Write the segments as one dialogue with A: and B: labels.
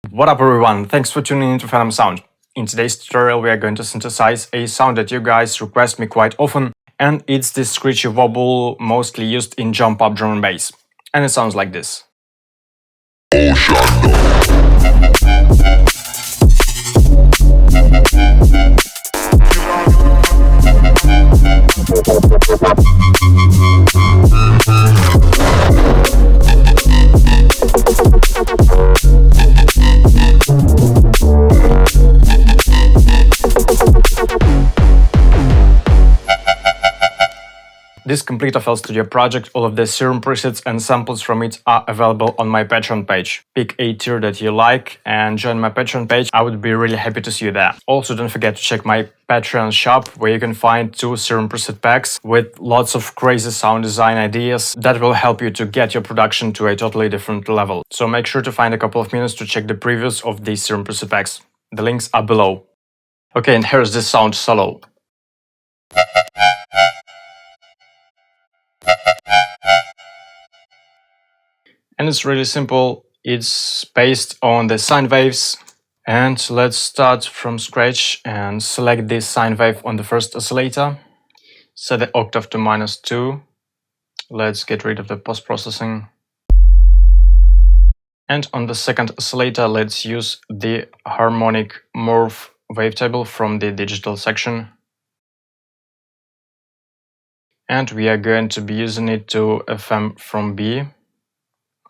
A: What up everyone, thanks for tuning in to PHENOMSOUND. In today's tutorial we are going to synthesize a sound that you guys request me quite often, and it's this screechy wobble mostly used in jump up drum and bass. And it sounds like this. This complete FL Studio project, all of the Serum presets and samples from it are available on my Patreon page. Pick a tier that you like and join my Patreon page, I would be really happy to see you there. Also don't forget to check my Patreon shop where you can find 2 Serum preset packs with lots of crazy sound design ideas that will help you to get your production to a totally different level. So make sure to find a couple of minutes to check the previews of these Serum preset packs. The links are below. Okay, and here's this sound solo. And it's really simple, it's based on the sine waves. And let's start from scratch and select this sine wave on the first oscillator. Set the octave to -2. Let's get rid of the post-processing. And on the second oscillator, let's use the harmonic morph wavetable from the digital section. And we are going to be using it to FM from B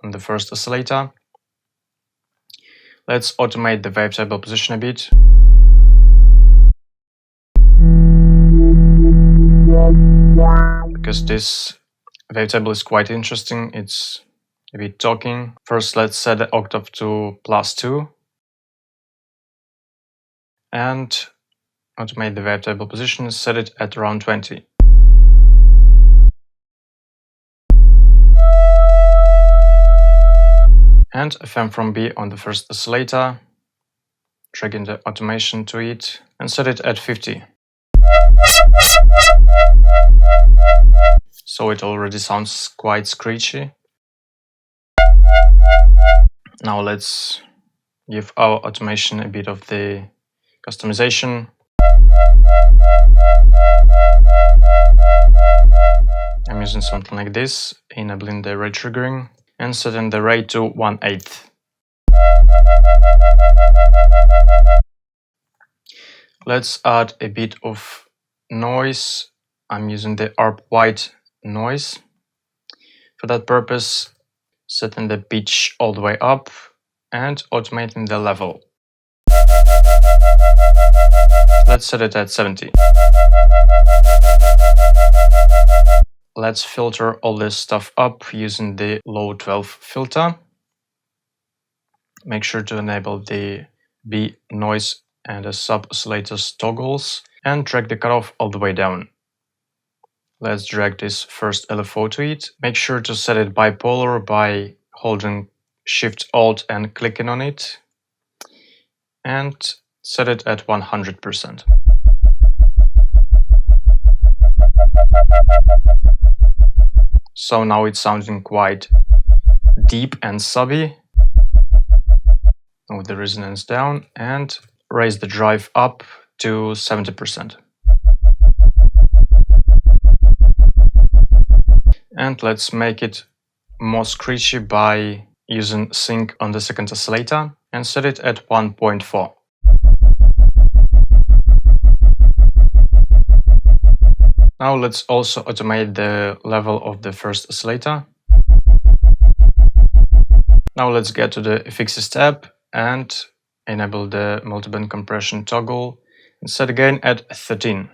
A: on the first oscillator. Let's automate the wavetable position a bit. Because this wavetable is quite interesting, it's a bit talking. First, let's set the octave to +2 and automate the wavetable position, set it at around 20. And FM from B on the first oscillator, dragging the automation to it and set it at 50. So it already sounds quite screechy. Now let's give our automation a bit of the customization. I'm using something like this, enabling the rate triggering and setting the rate to 1/8. Let's add a bit of noise. I'm using the ARP white noise. For that purpose, setting the pitch all the way up and automating the level. Let's set it at 70. Let's filter all this stuff up using the low 12 filter. Make sure to enable the B noise and the sub oscillators toggles and drag the cutoff all the way down. Let's drag this first LFO to it. Make sure to set it bipolar by holding Shift Alt and clicking on it. And set it at 100%. So now it's sounding quite deep and subby. Move the resonance down and raise the drive up to 70%. And let's make it more screechy by using sync on the second oscillator and set it at 1.4. Now let's also automate the level of the first oscillator. Now let's get to the Fixes tab and enable the multiband compression toggle and set again at 13.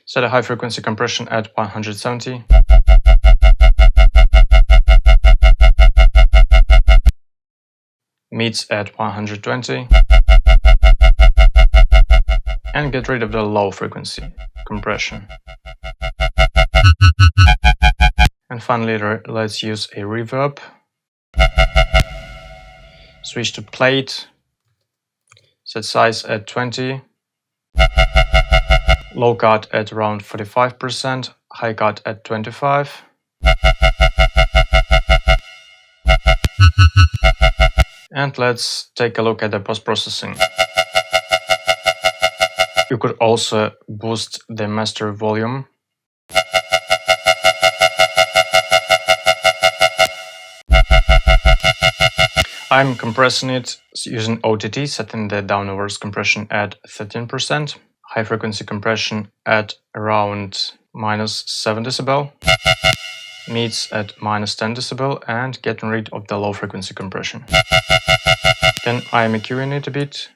A: Set a high frequency compression at 170. Mids at 120. And get rid of the low frequency compression. And finally, let's use a reverb. Switch to plate. Set size at 20. Low cut at around 45%. high cut at 25. And let's take a look at the post-processing. You could also boost the master volume. I'm compressing it using OTT, setting the downwards compression at 13%, high frequency compression at around -7 dB, mids at -10 dB, and getting rid of the low frequency compression. Then I'm EQing it a bit.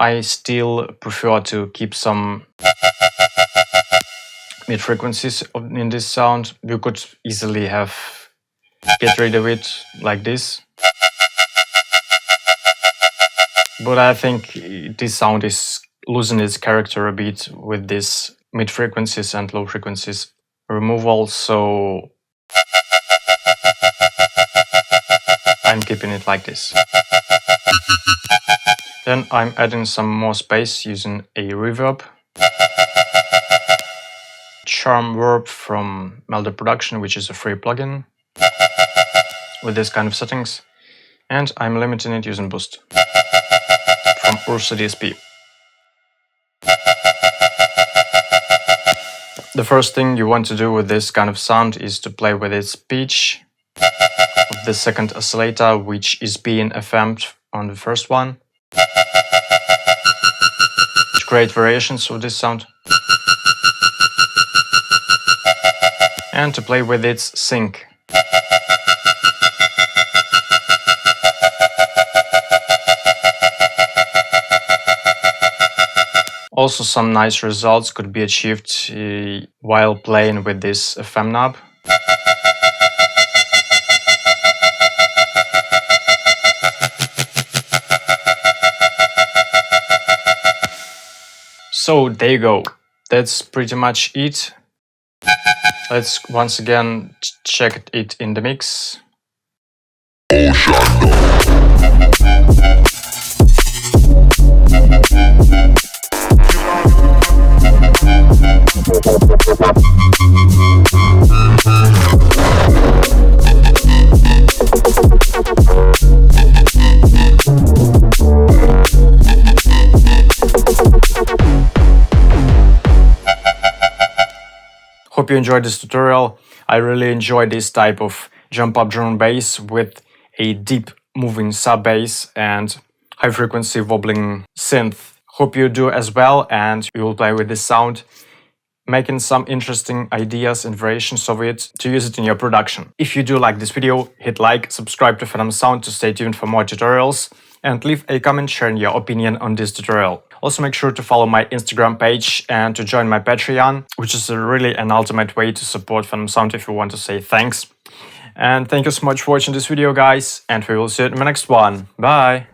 A: I still prefer to keep some mid frequencies in this sound. You could easily get rid of it like this. But I think this sound is losing its character a bit with this mid frequencies and low frequencies removal, so I'm keeping it like this. Then I'm adding some more space using a reverb. Charm Verb from Melder Production, which is a free plugin with this kind of settings. And I'm limiting it using Boost from Ursa DSP. The first thing you want to do with this kind of sound is to play with its pitch of the second oscillator, which is being FM'd on the first one, to create variations of this sound, and to play with its sync. Also, some nice results could be achieved while playing with this FM knob. So there you go. That's pretty much it. Let's once again check it in the mix. Hope you enjoyed this tutorial. I really enjoy this type of jump up drum bass with a deep moving sub bass and high frequency wobbling synth. Hope you do as well, and you will play with this sound, making some interesting ideas and variations of it to use it in your production. If you do like this video, hit like, subscribe to PHENOMSOUND to stay tuned for more tutorials, and leave a comment sharing your opinion on this tutorial. Also make sure to follow my Instagram page and to join my Patreon, which is really an ultimate way to support PHENOMSOUND if you want to say thanks. And thank you so much for watching this video, guys, and we will see you in the next one. Bye!